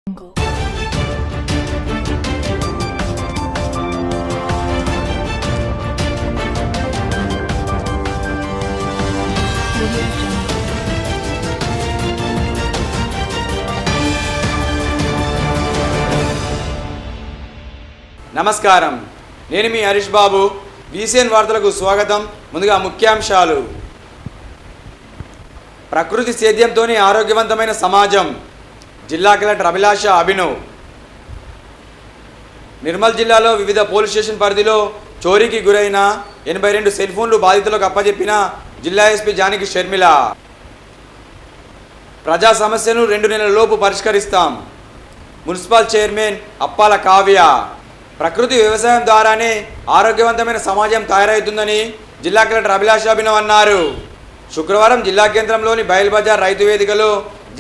నమస్కారం, నేను మీ హరీష్ బాబు. వీసీఎన్ వార్తలకు స్వాగతం. ముందుగా ముఖ్యాంశాలు. ప్రకృతి సేద్యంతోనే ఆరోగ్యవంతమైన సమాజం, జిల్లా కలెక్టర్ అభిలాష అభినవ్. నిర్మల్ జిల్లాలో వివిధ పోలీస్ స్టేషన్ పరిధిలో చోరీకి గురైన 82 సెల్ ఫోన్లు బాధితులకు అప్పజెప్పిన జిల్లా ఎస్పీ జానకి షర్మిల. ప్రజా సమస్యను 2 నెలల లోపు పరిష్కరిస్తాం, మున్సిపల్ చైర్మన్ అప్పాల కావ్య. ప్రకృతి వ్యవసాయం ద్వారానే ఆరోగ్యవంతమైన సమాజం తయారవుతుందని జిల్లా కలెక్టర్ అభిలాష అభినవ్ అన్నారు. శుక్రవారం జిల్లా కేంద్రంలోని బయల్బజార్ రైతు వేదికలో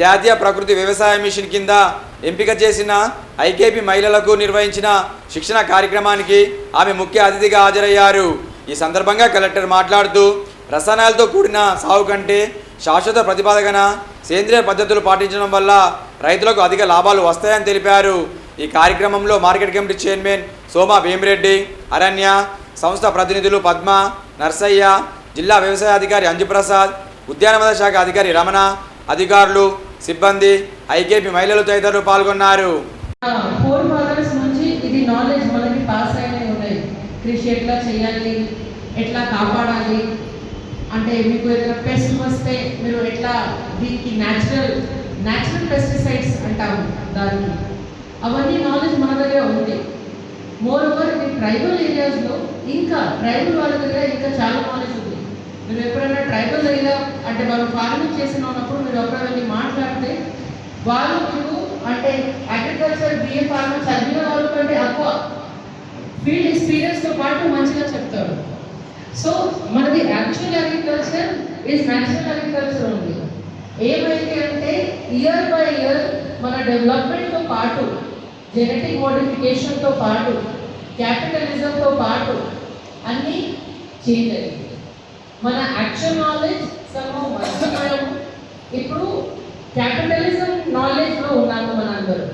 జాతీయ ప్రకృతి వ్యవసాయ మిషన్ కింద ఎంపిక చేసిన ఐకేపీ మహిళలకు నిర్వహించిన శిక్షణ కార్యక్రమానికి ఆమె ముఖ్య అతిథిగా హాజరయ్యారు. ఈ సందర్భంగా కలెక్టర్ మాట్లాడుతూ, రసాయనాలతో కూడిన సాగు కంటే శాశ్వత ప్రతిపాదన సేంద్రియ పద్ధతులు పాటించడం వల్ల రైతులకు అధిక లాభాలు వస్తాయని తెలిపారు. ఈ కార్యక్రమంలో market committee chairman Soma Bhimireddy, అరణ్య సంస్థ ప్రతినిధులు పద్మ, నర్సయ్య, జిల్లా వ్యవసాయ అధికారి అంజుప్రసాద్, ఉద్యానవన శాఖ అధికారి రమణ, అధికారులు, సిబ్బంది, ఐకేపీ మహిళలు తదితరులు పాల్గొన్నారు. కృషి ఎట్లా చేయాలి, ఎట్లా కాపాడాలి, అంటే మీకు ఏదైనా పెస్ట్ వస్తే మీరు ఎట్లా దీనికి న్యాచురల్ పెస్టిసైడ్స్ అంటాము దానికి, అవన్నీ నాలెడ్జ్ మన దగ్గర ఉంది. మోర్ ఓవర్ ఈ ట్రైబల్ ఏరియాస్లో ఇంకా ట్రైబల్ వాళ్ళ దగ్గర ఇంకా చాలా నాలెడ్జ్ ఉంది. మీరు ఎప్పుడైనా ట్రైబల్ ఏరియా అంటే వాళ్ళు ఫార్మింగ్ చేసినప్పుడు మీరు ఎప్పుడైనా మాట్లాడితే వాళ్ళు మీకు అంటే అగ్రికల్చర్ బిఏ ఫార్మర్ చదివిన వాళ్ళ కంటే ఎక్కువ ఫీల్డ్ ఎక్స్పీరియన్స్తో పాటు మంచిగా చెప్తారు. సో మనది actual agriculture is natural agriculture ఉంది. ఏమైంది అంటే ఇయర్ బై ఇయర్ మన డెవలప్మెంట్తో పాటు, జెనెటిక్ మోడిఫికేషన్తో పాటు, క్యాపిటలిజంతో పాటు అన్నీ చేంజ్ అయ్యింది. మన యాక్చువల్ నాలెడ్జ్ సగం మర్చిపోయాము. ఇప్పుడు క్యాపిటలిజం నాలెడ్జ్లో ఉన్నాము మనందరూ.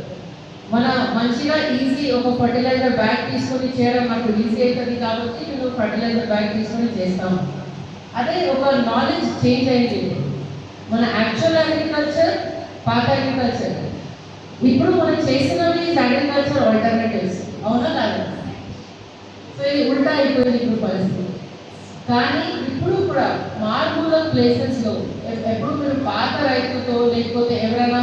మన మంచిగా ఈజీ ఒక ఫర్టిలైజర్ బ్యాగ్ తీసుకొని చేయడం మనకు ఈజీ అవుతుంది కాబట్టి మేము ఫర్టిలైజర్ బ్యాగ్ తీసుకొని చేస్తాము. అదే ఒక నాలెడ్జ్ చేంజ్ అయింది. మన యాక్చువల్ అగ్రికల్చర్, పాత అగ్రికల్చర్, ఇప్పుడు మనం చేసినవి అగ్రికల్చర్ ఆల్టర్నేటివ్స్, అవునా కాదు? సో ఇది ఉల్టా అయిపోయింది ఇప్పుడు పరిస్థితి. కానీ ఇప్పుడు కూడా మారుమూల ప్లేసెస్లో ఎప్పుడు మీరు పాత రైతుతో లేకపోతే ఎవరైనా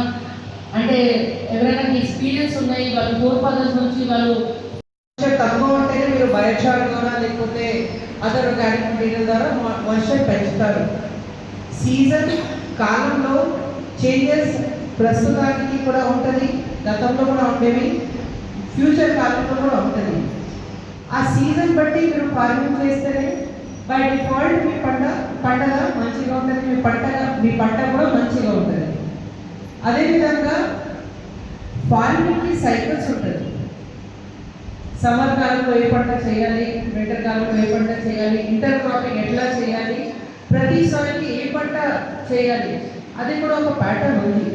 ఎక్స్పీరియన్స్ ఉన్నాయి, వాళ్ళు 4 ఫాదర్స్ నుంచి వాళ్ళు తక్కువ ఉంటేనే మీరు బయోచార్ ద్వారా లేకపోతే అదర్ ఆర్గానిక్ మెటీరియల్ ద్వారా మాయిశ్చర్ పెంచుతారు. సీజన్ కాలంలో చేంజెస్ ప్రస్తుతానికి కూడా ఉంటుంది, గతంలో కూడా ఉండేవి, ఫ్యూచర్ కాలంలో కూడా ఉంటుంది. ఆ సీజన్ బట్టి మీరు ఫార్మింగ్ చేస్తేనే బై డిఫాల్ట్ మీ పంటగా మంచిగా ఉంటుంది, మీ పంట కూడా మంచిగా ఉంటుంది. అదేవిధంగా ఫార్మింగ్కి సైకిల్స్ ఉంటుంది. సమ్మర్ కాలంలో ఏ పంట చేయాలి, వింటర్ కాలంలో ఏ పంట చేయాలి, ఇంటర్ క్రాపింగ్ ఎట్లా చేయాలి, ప్రతి సాయిల్కి ఏ పంట చేయాలి, అది కూడా ఒక ప్యాటర్న్ ఉంది.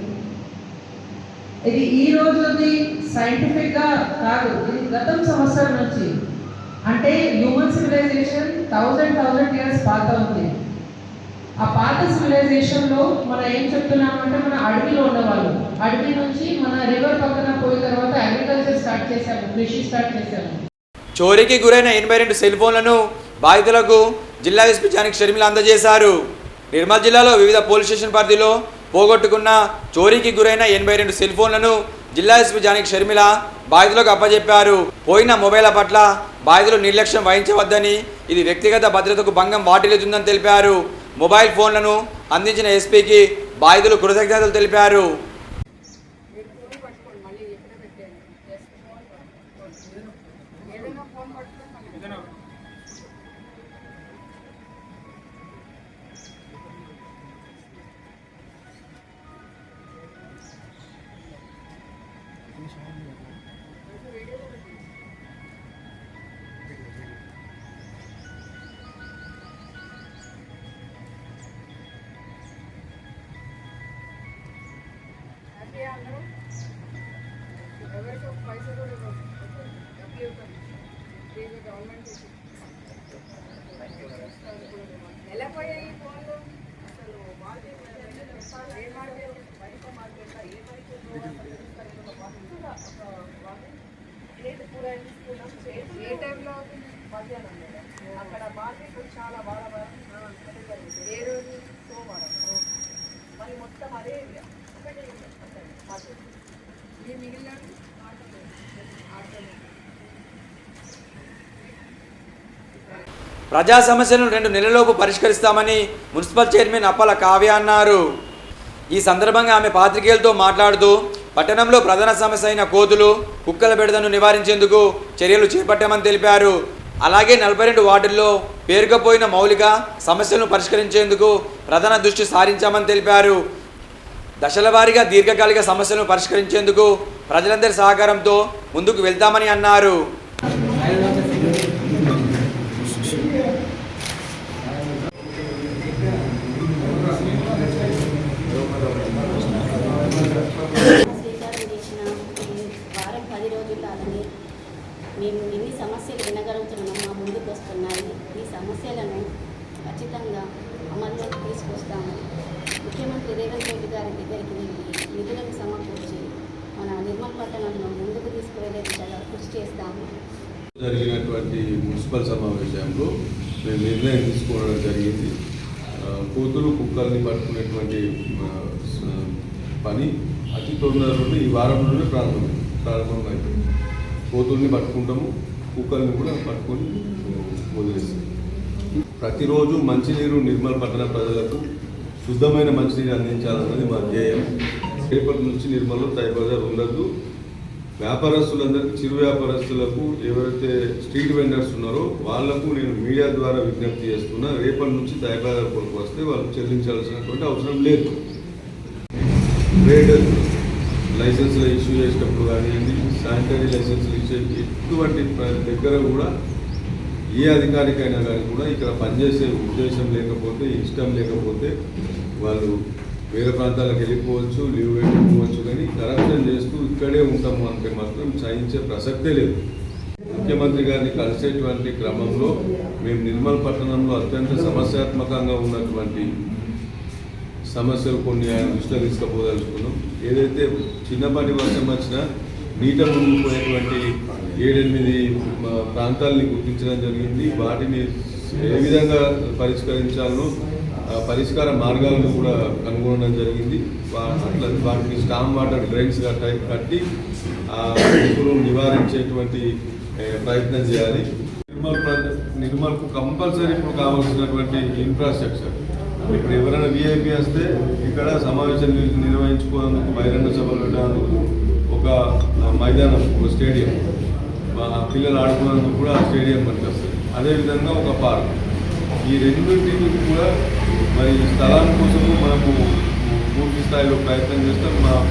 ఇది ఈ రోజుది సైంటిఫిక్గా కాదు, ఇది గతం సంవత్సరం నుంచి, అంటే హ్యూమన్ సివిలైజేషన్ 1000 ఇయర్స్ పాత ఉంది. ఆ పాత సివిలైజేషన్లో మనం ఏం చెప్తున్నామంటే మన అడవిలో ఉన్నవాళ్ళు, అడవి నుంచి మన రివర్ పక్కన పోయిన తర్వాత అగ్రికల్చర్ స్టార్ట్ చేశాము, కృషి స్టార్ట్ చేశాము. చోరీకి గురైన 82 సెల్ ఫోన్లను బాధితులకు జిల్లా ఎస్పీ జానకి షర్మిల అందజేశారు. నిర్మల్ జిల్లాలో వివిధ పోలీస్ స్టేషన్ పరిధిలో పోగొట్టుకున్న చోరీకి గురైన 82 సెల్ ఫోన్లను జిల్లా ఎస్పీ జానకి షర్మిల బాధితులకు అప్పజెప్పారు. పోయిన మొబైల్ పట్ల బాధితులు నిర్లక్ష్యం వహించవద్దని, ఇది వ్యక్తిగత భద్రతకు భంగం వాటిల్లుతుందని తెలిపారు. మొబైల్ ఫోన్లను అందించిన ఎస్పీకి బాధితులు కృతజ్ఞతలు తెలిపారు. ఎవరికి ఒక పైసా కూడా ఇవ్వదు. డబ్బులు ఇవ్వదు. దీన్ని గవర్నమెంట్ నెలపోయాయి ఈ ఫోన్లు అసలు మార్కెట్ ఏ మార్కెట్ బయట మార్కెట్ ఏ ఏ టైంలో అవుతుంది? మధ్యాహ్నం అక్కడ మార్కెట్ చాలా బాగా ఏ రోజు సోమవారం మళ్ళీ మొత్తం అదే ఏరియా ఒకటే మార్కెట్ ఈ మిగిలిన ప్రజా సమస్యలను 2 నెలలలోపు పరిష్కరిస్తామని మున్సిపల్ చైర్మన్ అప్పాల కావ్య అన్నారు. ఈ సందర్భంగా ఆమె పాత్రికేయులతో మాట్లాడుతూ పట్టణంలో ప్రధాన సమస్య అయిన కోతులు, కుక్కల బెడదను నివారించేందుకు చర్యలు చేపట్టామని తెలిపారు. అలాగే 42 వార్డుల్లో పేరుకుపోయిన మౌలిక సమస్యలను పరిష్కరించేందుకు ప్రధాన దృష్టి సారించామని తెలిపారు. దశల వారీగా దీర్ఘకాలిక సమస్యలను పరిష్కరించేందుకు ప్రజలందరి సహకారంతో ముందుకు వెళ్తామని అన్నారు. స్వీకారం చేసిన వారం 10 రోజుల్లో అలానే మేము ఎన్ని సమస్యలు వినగలుగుతున్నామో మా ముందుకు వస్తున్నాయి. ఈ సమస్యలను ఖచ్చితంగా అమల్లోకి తీసుకొస్తాము. ముఖ్యమంత్రి రేవంత్ రెడ్డి గారి దగ్గరికి వెళ్ళి నిధులను సమకూర్చి మన నిర్మల్ పట్టణంలో ముందుకు తీసుకువెళ్ళే దిశగా కృషి చేస్తాము. జరిగినటువంటి మున్సిపల్ సమావేశంలో మేము నిర్ణయం తీసుకోవడం జరిగింది. కోతులు కుక్కల్ని పట్టుకునేటువంటి పని అతి తొందరలోనే ఈ వారంలోనే ప్రారంభమైంది. కోతుల్ని పట్టుకుంటాము, కుక్కల్ని కూడా పట్టుకొని వదిలేస్తాం. ప్రతిరోజు మంచినీరు నిర్మల్ పట్టణ ప్రజలకు శుద్ధమైన మంచినీరు అందించాలన్నది మా ధ్యేయం. రేపటి నుంచి నిర్మల్లో థాయ్ బజార్ ఉండద్దు. వ్యాపారస్తులందరికీ, చిరు వ్యాపారస్తులకు, ఎవరైతే స్ట్రీట్ వెండర్స్ ఉన్నారో వాళ్లకు నేను మీడియా ద్వారా విజ్ఞప్తి చేస్తున్నా, రేపటి నుంచి థాయ్ బజార్ కొరకు వస్తే వాళ్ళు చెల్లించాల్సినటువంటి అవసరం లేదు. ట్రేడ్ లైసెన్సులు ఇష్యూ చేసేటప్పుడు కానివ్వండి, శానిటరీ లైసెన్సులు ఇచ్చే ఎటువంటి దగ్గర కూడా ఏ అధికారికైనా కానీ కూడా ఇక్కడ పనిచేసే ఉద్దేశం లేకపోతే, ఇష్టం లేకపోతే వాళ్ళు వేరే ప్రాంతాలకు వెళ్ళిపోవచ్చు, లీవ్ పెట్టుకోవచ్చు. కానీ కరప్షన్ చేస్తూ ఇక్కడే ఉంటాము అంటే మాత్రం సహించే ప్రసక్తే లేదు. ముఖ్యమంత్రి గారిని కలిసేటువంటి క్రమంలో మేము నిర్మల్ పట్టణంలో అత్యంత సమస్యాత్మకంగా ఉన్నటువంటి సమస్యలు కొన్ని ఆయన దృష్టిలో తీసుకుపోదలుచుకున్నాం. ఏదైతే చిన్నపాటి వర్షం వచ్చినా నీట మునిగిపోయేటువంటి 7-8 ప్రాంతాలని గుర్తించడం జరిగింది. వాటిని ఏ విధంగా పరిష్కరించాలో పరిష్కార మార్గాలను కూడా కనుగొనడం జరిగింది. అట్లా వాటిని స్టామ్ వాటర్ డ్రైన్స్ కట్టి నివారించేటువంటి ప్రయత్నం చేయాలి. నిర్మల్కు కంపల్సరీ ఇప్పుడు కావాల్సినటువంటి ఇన్ఫ్రాస్ట్రక్చర్, ఇప్పుడు ఎవరైనా విఐపి వస్తే ఇక్కడ సమావేశం నిర్వహించుకోవడానికి, బహిరంగ సభలు పెట్టడానికి ఒక మైదానం, ఒక స్టేడియం, పిల్లలు ఆడుకోవడానికి కూడా ఆ స్టేడియం మనకి వస్తుంది. అదేవిధంగా ఒక పార్క్. ఈ రెండింటికి కూడా మరి స్థలాల కోసము మనకు పూర్తి స్థాయిలో ప్రయత్నం చేస్తాం. మాకు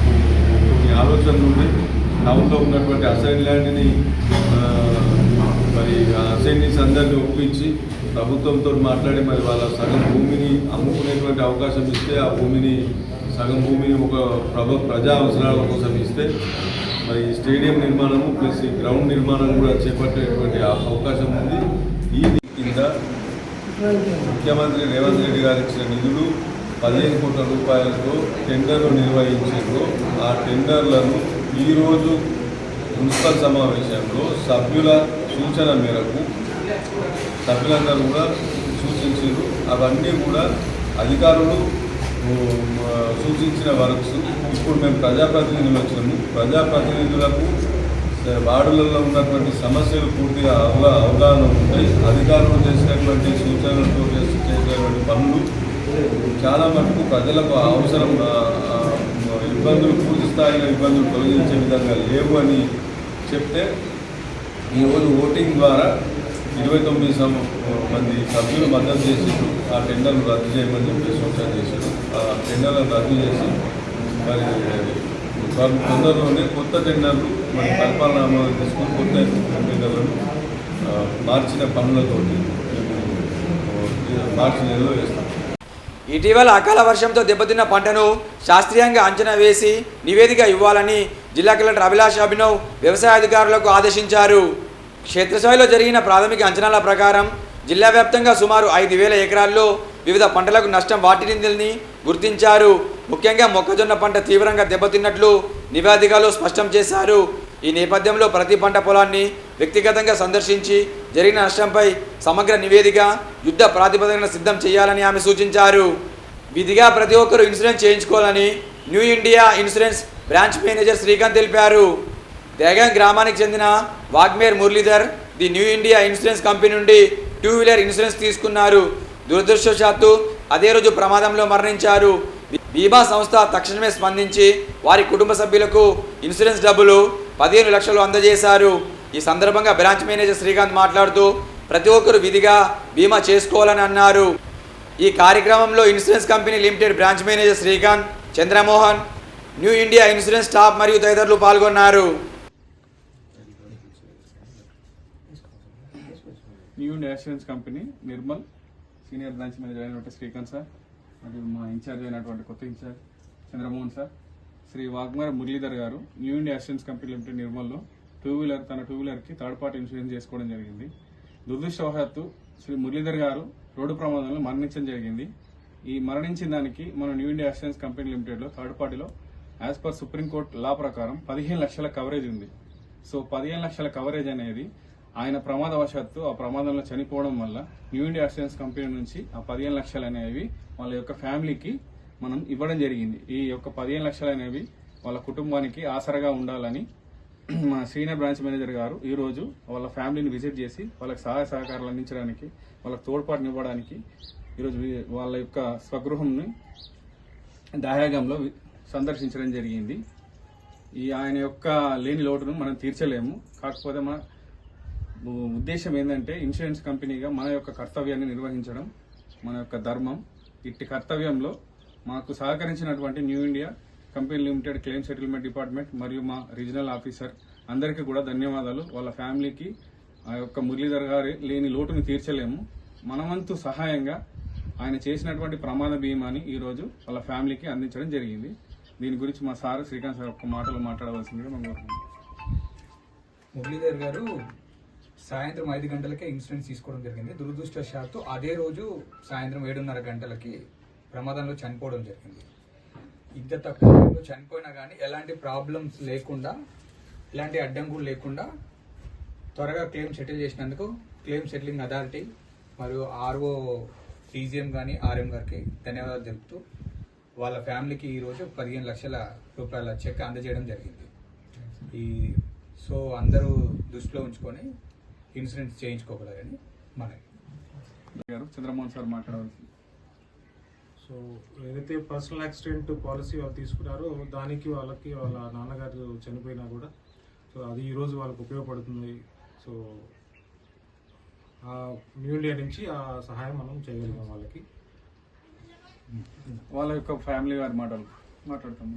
కొన్ని ఆలోచనలు ఉన్నాయి. టౌన్లో ఉన్నటువంటి అసైన్ ల్యాండ్ని మరి అసైనీస్ అందరినీ ఒప్పించి ప్రభుత్వంతో మాట్లాడి మరి వాళ్ళ సగం భూమిని అమ్ముకునేటువంటి అవకాశం ఇస్తే, ఆ భూమిని సగం భూమిని ఒక ప్రజా అవసరాల కోసం ఇస్తే మరి స్టేడియం నిర్మాణము ప్లస్ ఈ గ్రౌండ్ నిర్మాణం కూడా చేపట్టేటువంటి అవకాశం ఉంది. ఈ కింద ముఖ్యమంత్రి రేవంత్ రెడ్డి గారు ఇచ్చిన నిధులు 15 కోట్ల రూపాయలతో టెండర్లు నిర్వహించారు. ఆ టెండర్లను ఈరోజు మున్సిపల్ సమావేశంలో సభ్యుల సూచన మేరకు సభ్యులందరూ కూడా సూచించారు. అవన్నీ కూడా అధికారులు సూచించిన వర్క్స్ ఇప్పుడు మేము ప్రజాప్రతినిధులు వచ్చినాము. ప్రజాప్రతినిధులకు వార్డులలో ఉన్నటువంటి సమస్యలు పూర్తిగా అవగాహన ఉంటాయి. అధికారులు చేసినటువంటి సూచనలతో చేసేటువంటి పనులు చాలా మటుకు ప్రజలకు అవసరం ఇబ్బందులు, పూర్తి స్థాయిలో ఇబ్బందులు తొలగించే విధంగా లేవు అని చెప్తే ఈరోజు ఓటింగ్ ద్వారా 29 మంది సభ్యులు మద్దతు చేసి ఆ టెండర్లు రద్దు చేయమని చెప్పి సూచన చేశారు. ఆ టెండర్లను రద్దు చేసి మరి తొందరలోనే కొత్త టెండర్లు మరి పరిపాలన అమలు తీసుకొని కొత్త టెండర్లను మార్చిన పనులతోటి మార్చి నెలలో వేస్తాం. ఇటీవల అకాల వర్షంతో దెబ్బతిన్న పంటను శాస్త్రీయంగా అంచనా వేసి నివేదిక ఇవ్వాలని జిల్లా కలెక్టర్ అభిలాష్ అభినవ్ వ్యవసాయ అధికారులకు ఆదేశించారు. క్షేత్రస్థాయిలో జరిగిన ప్రాథమిక అంచనాల ప్రకారం జిల్లా వ్యాప్తంగా సుమారు 5,000 ఎకరాల్లో వివిధ పంటలకు నష్టం వాటిల్లిందని గుర్తించారు. ముఖ్యంగా మొక్కజొన్న పంట తీవ్రంగా దెబ్బతిన్నట్లు నివేదికలో స్పష్టం చేశారు. ఈ నేపథ్యంలో ప్రతి పంట పొలాన్ని వ్యక్తిగతంగా సందర్శించి జరిగిన నష్టంపై సమగ్ర నివేదిక యుద్ధ ప్రాతిపదికన సిద్ధం చేయాలని ఆమె సూచించారు. విధిగా ప్రతి ఒక్కరూ ఇన్సూరెన్స్ చేయించుకోవాలని New India Insurance branch manager Srikanth తెలిపారు. దేగం గ్రామానికి చెందిన Wagmare Muralidhar the New India Insurance Company నుండి 2-వీలర్ ఇన్సూరెన్స్ తీసుకున్నారు. దురదృష్టవశాత్తు అదే రోజు ప్రమాదంలో మరణించారు. బీమా సంస్థ తక్షణమే స్పందించి వారి కుటుంబ సభ్యులకు ఇన్సూరెన్స్ డబ్బులు 15 లక్షలు అందజేశారు. ఈ సందర్భంగా బ్రాంచ్ మేనేజర్ శ్రీకాంత్ మాట్లాడుతూ ప్రతి ఒక్కరూ విధిగా బీమా చేసుకోవాలని అన్నారు. ఈ కార్యక్రమంలో insurance company limited branch manager Srikanth, Chandramohan, New India Insurance staff మరియు తదితరులు పాల్గొన్నారు. New India Insurance Company Nirmal senior branch manager అయినటువంటి శ్రీకాంత్ సార్, మరియు మా ఇన్ఛార్జ్ అయినటువంటి కొత్త in charge Chandramohan sir, Shri Wagmare Muralidhar garu New India Insurance company Limited నిర్మల్లో తన టూ వీలర్కి థర్డ్ పార్టీ ఇన్సూరెన్స్ చేసుకోవడం జరిగింది. దురదృష్టవశాత్తు శ్రీ మురళీధర్ గారు రోడ్డు ప్రమాదంలో మరణించడం జరిగింది. ఈ మరణించిన దానికి మన న్యూ ఇండియా ఇన్సూరెన్స్ కంపెనీ లిమిటెడ్లో థర్డ్ పార్టీలో యాజ్ పర్ సుప్రీంకోర్టు లా ప్రకారం 15 లక్షల కవరేజ్ ఉంది. సో 15 లక్షల కవరేజ్ అనేది ఆయన ప్రమాదవశాత్తు ఆ ప్రమాదంలో చనిపోవడం వల్ల న్యూ ఇండియా ఇన్సూరెన్స్ కంపెనీ నుంచి ఆ 15 లక్షలు అనేవి వాళ్ళ యొక్క ఫ్యామిలీకి మనం ఇవ్వడం జరిగింది. ఈ యొక్క 15 లక్షలు అనేవి వాళ్ళ కుటుంబానికి ఆసరగా ఉండాలని మా సీనియర్ బ్రాంచ్ మేనేజర్ గారు ఈరోజు వాళ్ళ ఫ్యామిలీని విజిట్ చేసి వాళ్ళకి సహాయ సహకారాలు అందించడానికి, వాళ్ళకి తోడ్పాటునివ్వడానికి ఈరోజు వాళ్ళ యొక్క స్వగృహంని దహేగాంలో సందర్శించడం జరిగింది. ఈ ఆయన యొక్క లేని లోటును మనం తీర్చలేము. కాకపోతే మన ఉద్దేశం ఏంటంటే ఇన్సూరెన్స్ కంపెనీగా మన యొక్క కర్తవ్యాన్ని నిర్వహించడం మన యొక్క ధర్మం. ఇట్టి కర్తవ్యంలో మాకు సహకరించినటువంటి new India company limited claim settlement department మరియు మా రీజనల్ ఆఫీసర్ అందరికీ కూడా ధన్యవాదాలు. వాళ్ళ ఫ్యామిలీకి ఆ యొక్క మురళీధర్ గారి లేని లోటును తీర్చలేము. మనవంతు సహాయంగా ఆయన చేసినటువంటి ప్రమాద బీమాని ఈరోజు వాళ్ళ ఫ్యామిలీకి అందించడం జరిగింది. దీని గురించి మా సార్ శ్రీకాంత్ సార్ ఒక్క మాటలు మాట్లాడవలసిందిగా మనం కోరుతున్నాం. మురళీధర్ గారు సాయంత్రం 5 గంటలకే ఇన్సూరెన్స్ తీసుకోవడం జరిగింది. దురదృష్టవశాత్తు అదే రోజు సాయంత్రం 7:30 గంటలకి ప్రమాదంలో చనిపోవడం జరిగింది. ఇంత తక్కువ చనిపోయినా కానీ ఎలాంటి ప్రాబ్లమ్స్ లేకుండా, ఎలాంటి అడ్డంకులు లేకుండా త్వరగా క్లెయిమ్ సెటిల్ చేసినందుకు క్లెయిమ్ సెటిలింగ్ అథారిటీ మరియు ఆర్ఓ టీజీఎం కానీ ఆర్ఎం గారికి ధన్యవాదాలు తెలుపుతూ వాళ్ళ ఫ్యామిలీకి ఈరోజు 15 లక్షల రూపాయల చెక్ అందజేయడం జరిగింది. సో అందరూ దృష్టిలో ఉంచుకొని ఇన్సూరెన్స్ చేయించుకోగలరని మనకి చంద్రమోహన్ సార్ మాట్లాడవలసింది. సో ఏదైతే పర్సనల్ యాక్సిడెంట్ పాలసీ వాళ్ళు తీసుకున్నారో దానికి వాళ్ళకి వాళ్ళ నాన్నగారు చనిపోయినా కూడా సో అది ఈరోజు వాళ్ళకి ఉపయోగపడుతుంది. సో న్యూ ఇండియా నుంచి ఆ సహాయం మనం చేయగలిగాం వాళ్ళకి. వాళ్ళ యొక్క ఫ్యామిలీ వారి మాట్లాడతాం.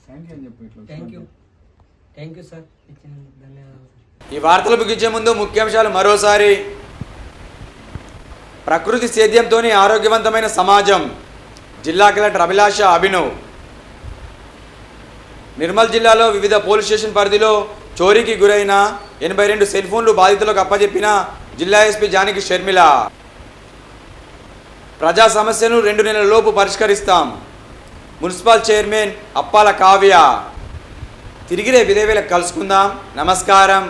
థ్యాంక్ యూ అని చెప్పి ఇట్లా థ్యాంక్ యూ సార్, ఇచ్చినందుకు ధన్యవాదాలు. ఈ వార్తలు ముగించే ముందు ముఖ్యాంశాలు మరోసారి. ప్రకృతి సేద్యంతోనే ఆరోగ్యవంతమైన సమాజం, జిల్లా కలెక్టర్ అభిలాష అభినవ్. నిర్మల్ జిల్లాలో వివిధ పోలీస్ స్టేషన్ పరిధిలో చోరీకి గురైన 82 సెల్ ఫోన్లు బాధితులకు అప్పజెప్పిన జిల్లా ఎస్పీ జానకి షర్మిల. ప్రజా సమస్యను 2 నెలల లోపు పరిష్కరిస్తాం, మున్సిపల్ చైర్మన్ అప్పాల కావ్య. తిరిగి రేపు ఇదే వేళకు కలుసుకుందాం. నమస్కారం.